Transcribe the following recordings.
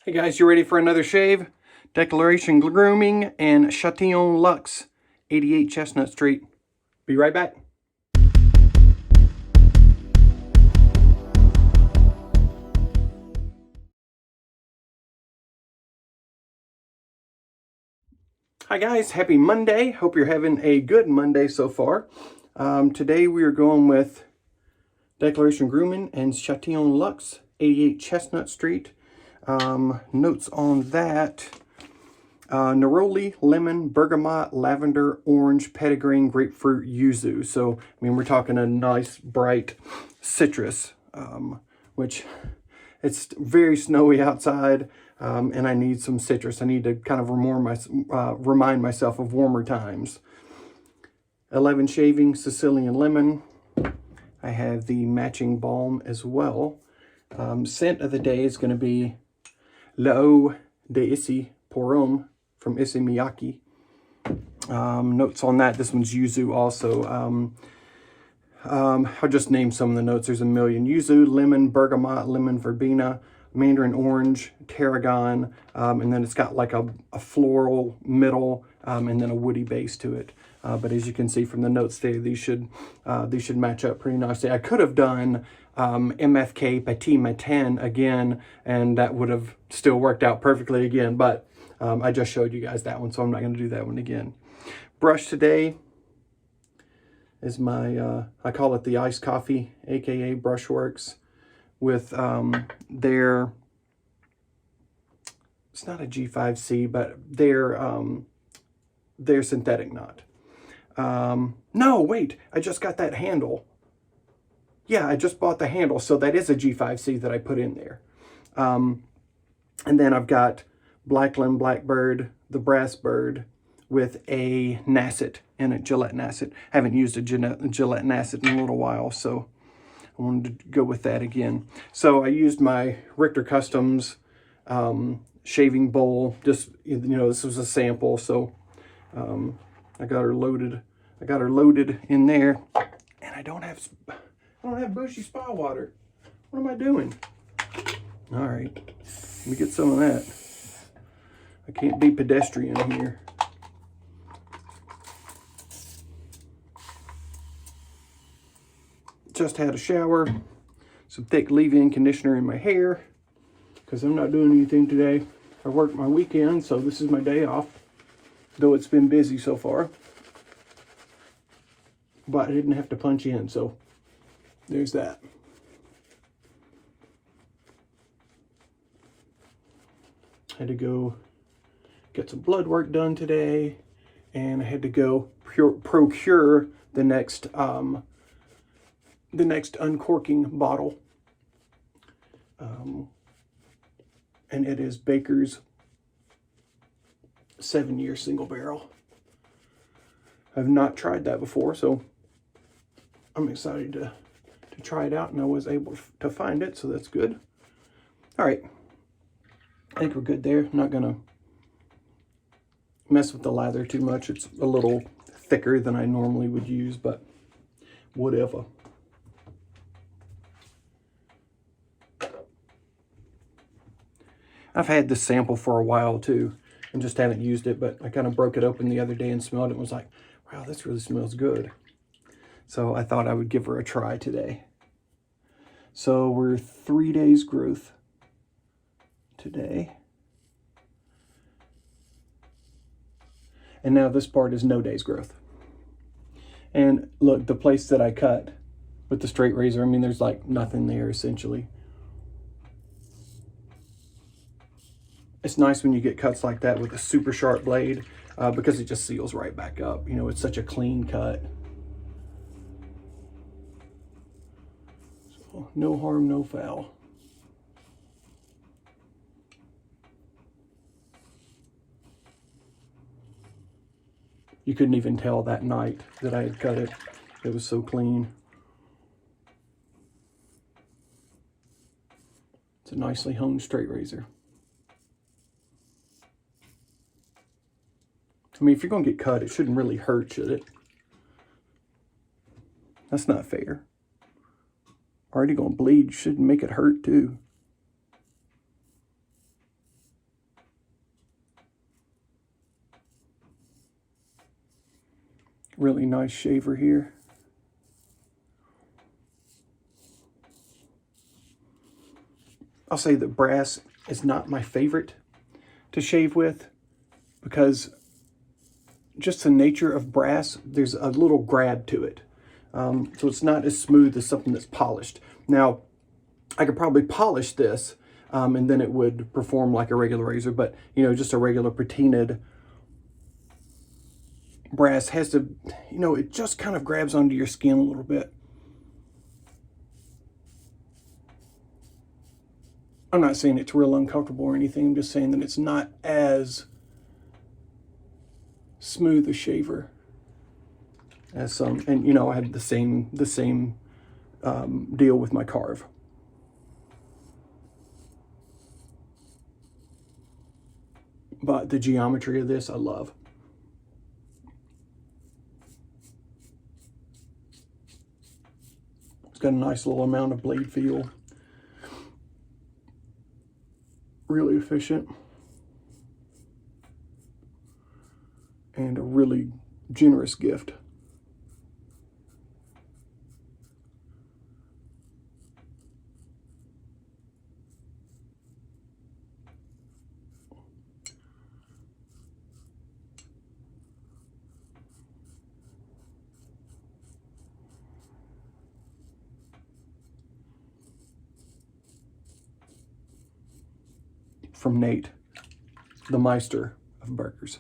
Hey guys, you ready for another shave? Declaration Grooming and Chatillon Luxe, 88 Chestnut Street. Be right back. Hi guys, happy Monday. Hope you're having a good Monday so far. Today we are going with Declaration Grooming and Chatillon Luxe, 88 Chestnut Street. Notes on that. Neroli, lemon, bergamot, lavender, orange, petitgrain, grapefruit, yuzu. So, I mean, we're talking a nice, bright citrus, which it's very snowy outside, and I need some citrus. I need to kind of remind myself of warmer times. 11 shaving, Sicilian lemon. I have the matching balm as well. Scent of the day is going to be L'Eau de Issy Porum from Issey Miyake. Notes on that, this one's yuzu also. I'll just name some of the notes. There's a million. Yuzu, lemon, bergamot, lemon verbena, mandarin orange, tarragon, and then it's got like a floral middle, and then a woody base to it. But as you can see from the notes there, these should match up pretty nicely. I could have done MFK Petit Matin again, and that would have still worked out perfectly again, but I just showed you guys that one, so I'm not going to do that one again. Brush today is my, I call it the iced coffee, aka Brushworks, with their, it's not a G5C, but their synthetic knot. No, wait, I just got that handle. Yeah, I just bought the handle, so that is a G5C that I put in there. And then I've got Blackland Blackbird, the brass bird, with a Nasset in it, Gillette Nasset. Haven't used a Gillette Nasset in a little while, so I wanted to go with that again. So I used my Richter Customs shaving bowl. Just, you know, this was a sample, so I got her loaded. I got her loaded in there, and I don't have bougie spa water. What am I doing? All right, let me get some of that. I can't be pedestrian here. Just had a shower, some thick leave-in conditioner in my hair, because I'm not doing anything today. I worked my weekend, so this is my day off, though it's been busy so far. But I didn't have to punch in, so there's that. Had to go get some blood work done today, and I had to go procure the next uncorking bottle, and it is Baker's 7-year single barrel. I've not tried that before, so I'm excited to try it out, and I was able to find it, so that's good. All right, I think we're good there. I'm not gonna mess with the lather too much. It's a little thicker than I normally would use, but whatever. I've had this sample for a while too, and just haven't used it, but I kind of broke it open the other day and smelled it and was like, wow, this really smells good. So I thought I would give her a try today. So we're 3 days growth today. And now this part is no days growth. And look, the place that I cut with the straight razor, I mean, there's like nothing there essentially. It's nice when you get cuts like that with a super sharp blade, because it just seals right back up. You know, it's such a clean cut. So no harm, no foul. You couldn't even tell that night that I had cut it. It was so clean. It's a nicely honed straight razor. I mean, if you're going to get cut, it shouldn't really hurt, should it? That's not fair. Already going to bleed, you shouldn't make it hurt too. Really nice shaver here. I'll say that brass is not my favorite to shave with because just the nature of brass, there's a little grab to it. So it's not as smooth as something that's polished. Now, I could probably polish this and then it would perform like a regular razor, but you know, just a regular patinaed brass has to, you know, it just kind of grabs onto your skin a little bit. I'm not saying it's real uncomfortable or anything. I'm just saying that it's not as smooth a shaver as some. And you know, I had the same deal with my carve. But the geometry of this, I love. It's got a nice little amount of blade feel. Really efficient. And a really generous gift. From Nate, the Meister of burgers.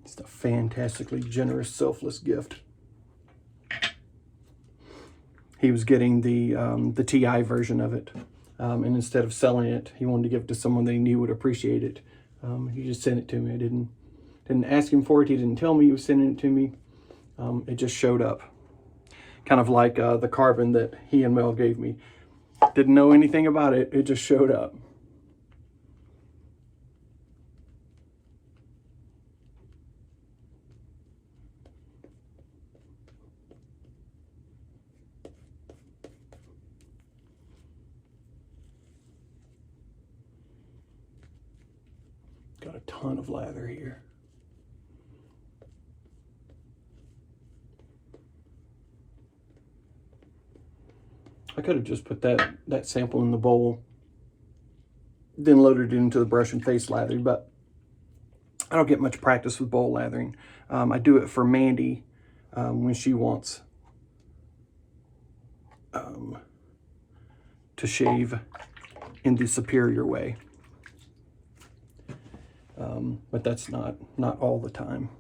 It's a fantastically generous, selfless gift. He was getting the TI version of it, and instead of selling it, he wanted to give it to someone that he knew would appreciate it. He just sent it to me. I didn't ask him for it. He didn't tell me he was sending it to me. It just showed up. Kind of like the carbon that he and Mel gave me. Didn't know anything about it. It just showed up. Got a ton of lather here. I could have just put that sample in the bowl, then loaded it into the brush and face lathering, but I don't get much practice with bowl lathering. I do it for Mandy when she wants to shave in the superior way. But that's not all the time.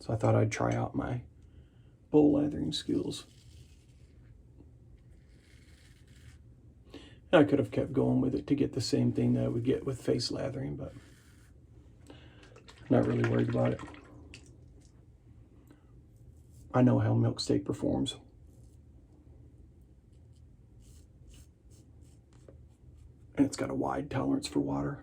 So I thought I'd try out my bowl lathering skills. I could have kept going with it to get the same thing that I would get with face lathering, but not really worried about it. I know how milk steak performs. And it's got a wide tolerance for water.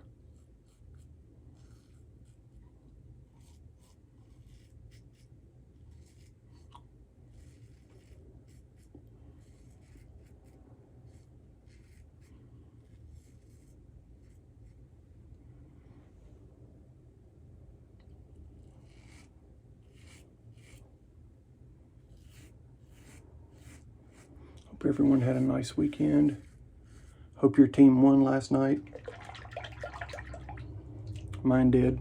Hope everyone had a nice weekend. Hope your team won last night. Mine did.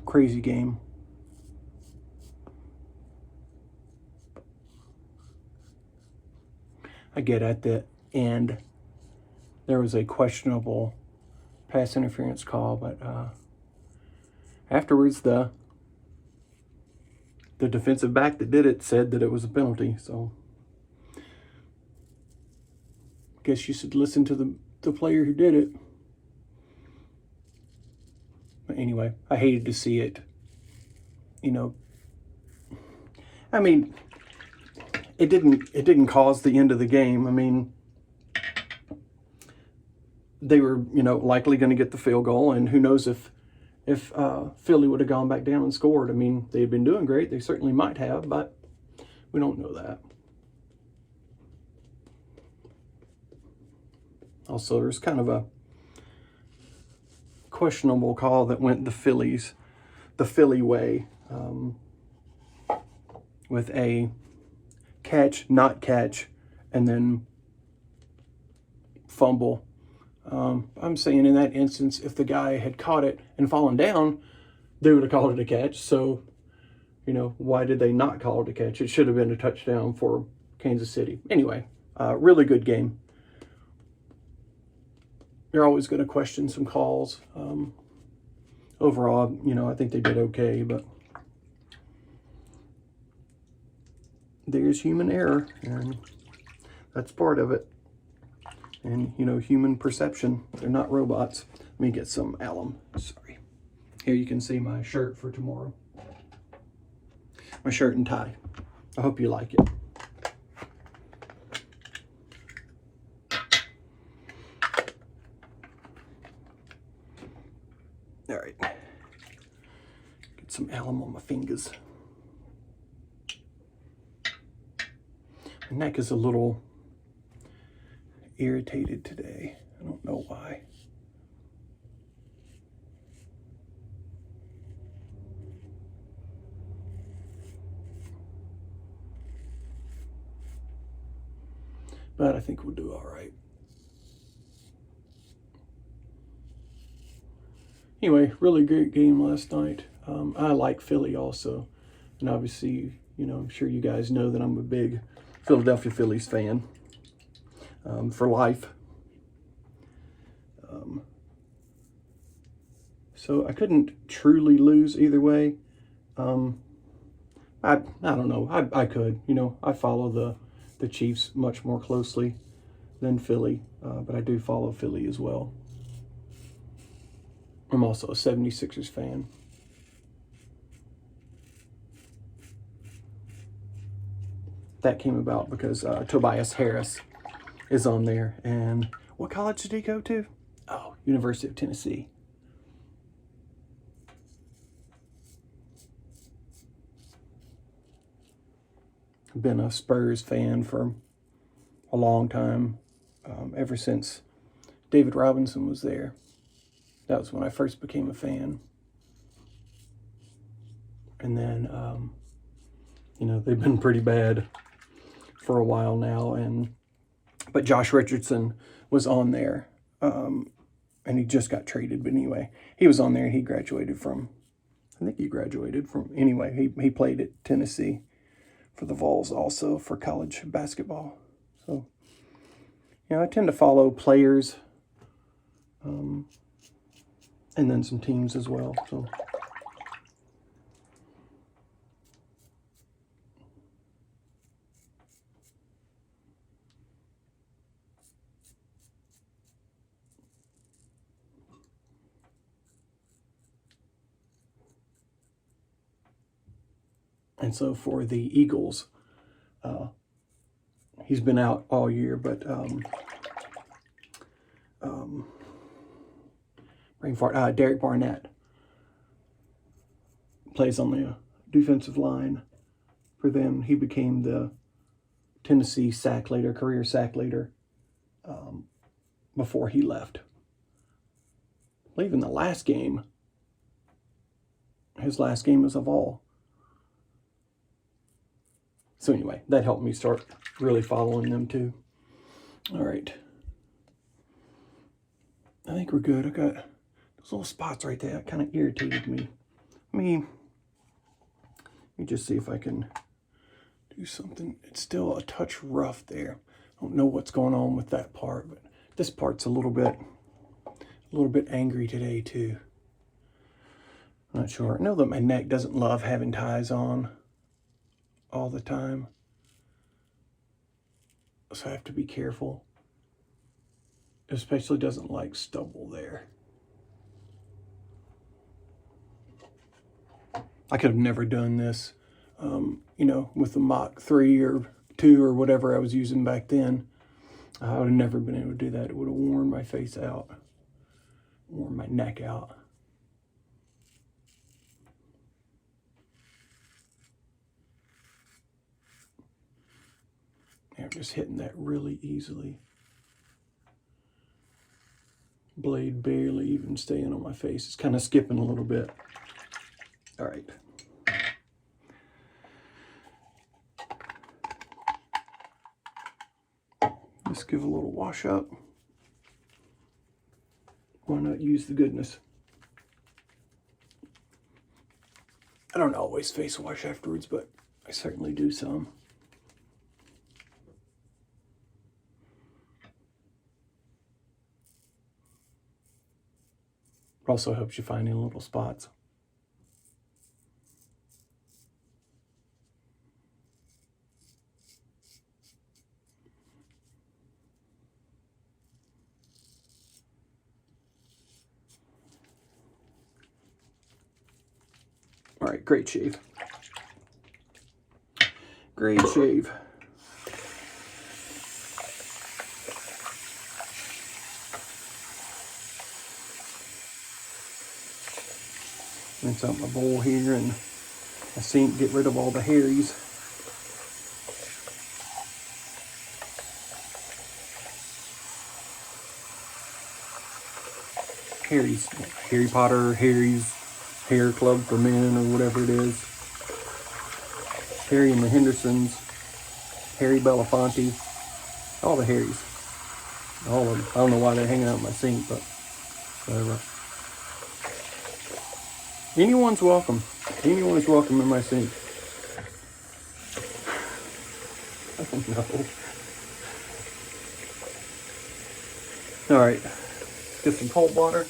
Crazy game. I get at the end there was a questionable pass interference call, but afterwards the defensive back that did it said that it was a penalty. So I guess you should listen to the player who did it. But anyway, I hated to see it. You know, I mean, it didn't cause the end of the game. I mean, they were, you know, likely going to get the field goal, and who knows if Philly would have gone back down and scored. I mean, they had been doing great. They certainly might have, but we don't know that. Also, there's kind of a questionable call that went the Philly way, with a catch, not catch, and then fumble. I'm saying in that instance, if the guy had caught it and fallen down, they would have called it a catch. So, you know, why did they not call it a catch? It should have been a touchdown for Kansas City. Anyway, really good game. You're always going to question some calls. Overall, you know, I think they did okay, but there's human error, and that's part of it. And, you know, human perception. They're not robots. Let me get some alum. Sorry. Here you can see my shirt for tomorrow. My shirt and tie. I hope you like it. All right. Get some alum on my fingers. My neck is a little irritated today. I don't know why. But I think we'll do all right. Anyway, really great game last night. I like Philly also. And obviously, you know, I'm sure you guys know that I'm a big Philadelphia Phillies fan. For life. So I couldn't truly lose either way. I don't know. I could. You know, I follow the Chiefs much more closely than Philly, but I do follow Philly as well. I'm also a 76ers fan. That came about because Tobias Harris is on there. And what college did he go to? Oh, University of Tennessee. I've been a Spurs fan for a long time, ever since David Robinson was there. That was when I first became a fan. And then, you know, they've been pretty bad for a while now, but Josh Richardson was on there, and he just got traded. But anyway, he was on there, and he graduated from, anyway, he played at Tennessee for the Vols also for college basketball. So, you know, I tend to follow players, and then some teams as well. So. And so for the Eagles, he's been out all year, but Derek Barnett plays on the defensive line for them. He became the Tennessee career sack leader, before he left. I believe in the last game, his last game as of all. So anyway, that helped me start really following them too. All right. I think we're good. I got those little spots right there. That kind of irritated me. Let me just see if I can do something. It's still a touch rough there. I don't know what's going on with that part, but this part's a little bit angry today too. I'm not sure. I know that my neck doesn't love having ties on all the time, so I have to be careful. It especially doesn't like stubble there. I could have never done this, you know, with the Mach 3 or 2 or whatever I was using back then. I would have never been able to do that. It would have worn my face out, worn my neck out. I'm just hitting that really easily. Blade barely even staying on my face. It's kind of skipping a little bit. All right. Let's give a little wash up. Why not use the goodness? I don't always face wash afterwards, but I certainly do some. Also helps you find any little spots. All right, great shave. Great shave. Rinse out my bowl here and my sink, get rid of all the hairies. Harry Potter, Harry's Hair Club for Men, or whatever it is. Harry and the Hendersons, Harry Belafonte, all the Harrys. All of them. I don't know why they're hanging out in my sink, but whatever. Anyone's welcome. Anyone's welcome in my sink. I don't know. All right, get some cold water.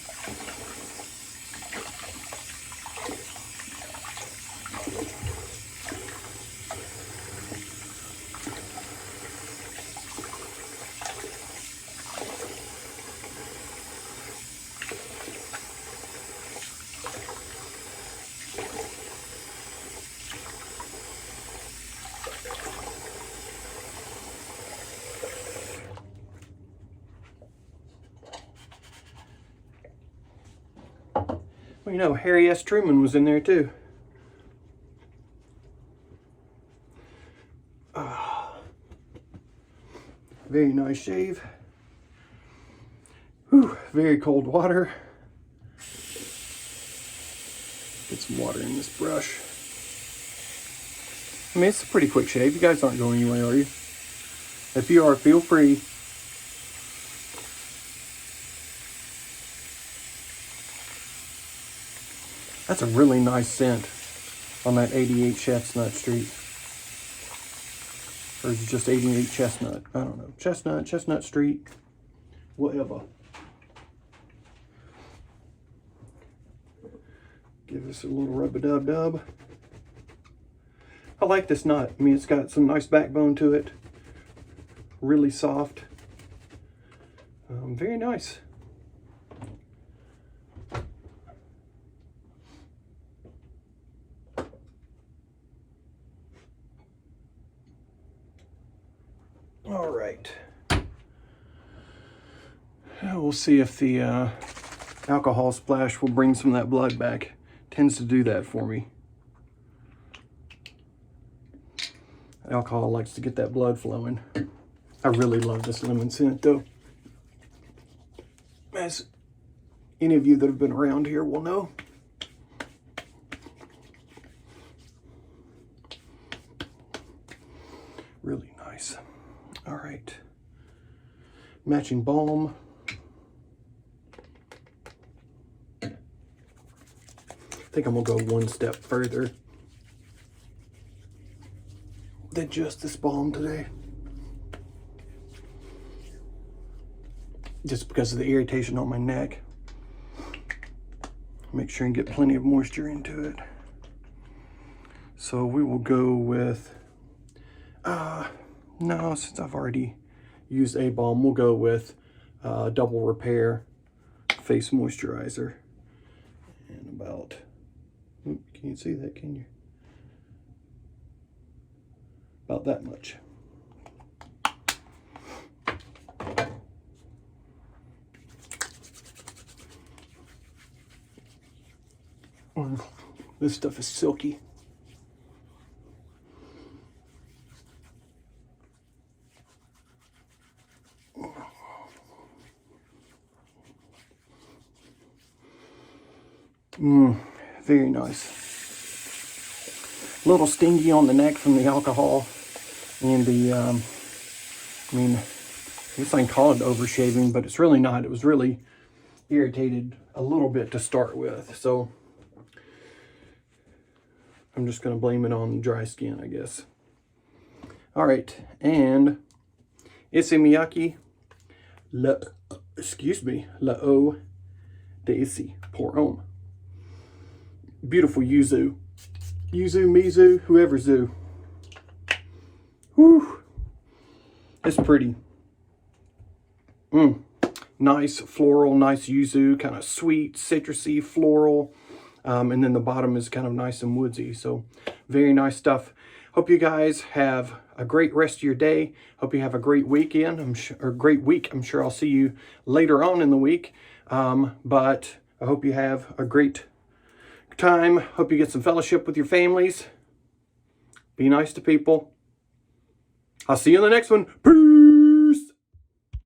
Well, you know, Harry S. Truman was in there too. Very nice shave. Whew, very cold water. Get some water in this brush. I mean, it's a pretty quick shave. You guys aren't going anywhere, are you? If you are, feel free. That's a really nice scent on that 88 Chestnut Street. Or is it just 88 Chestnut? I don't know. Chestnut Street, whatever. Give this a little rub-a-dub-dub. I like this nut. I mean, it's got some nice backbone to it. Really soft. Very nice. All right. We'll see if the alcohol splash will bring some of that blood back. Tends to do that for me. Alcohol likes to get that blood flowing. I really love this lemon scent though. As any of you that have been around here will know. Really nice. All right. Matching balm. I think I'm gonna go one step further than just this balm today. Just because of the irritation on my neck. Make sure and get plenty of moisture into it. So we will go with, no, since I've already used a balm, we'll go with Double Repair Face Moisturizer. And about, can you see that, can you? About that much. This stuff is silky. Very nice. A little stingy on the neck from the alcohol and the, I mean, I guess I can call it overshaving, but it's really not. It was really irritated a little bit to start with. So I'm just going to blame it on dry skin, I guess. All right. And Issey Miyake, la o de Issey, pour homme. Beautiful yuzu. Yuzu, mizu, whoever zoo. Whew. It's pretty. Nice floral, nice yuzu, kind of sweet, citrusy, floral. And then the bottom is kind of nice and woodsy. So very nice stuff. Hope you guys have a great rest of your day. Hope you have a great weekend, or great week. I'm sure I'll see you later on in the week. But I hope you have a great time. Hope you get some fellowship with your families. Be nice to people. I'll see you in the next one. Peace.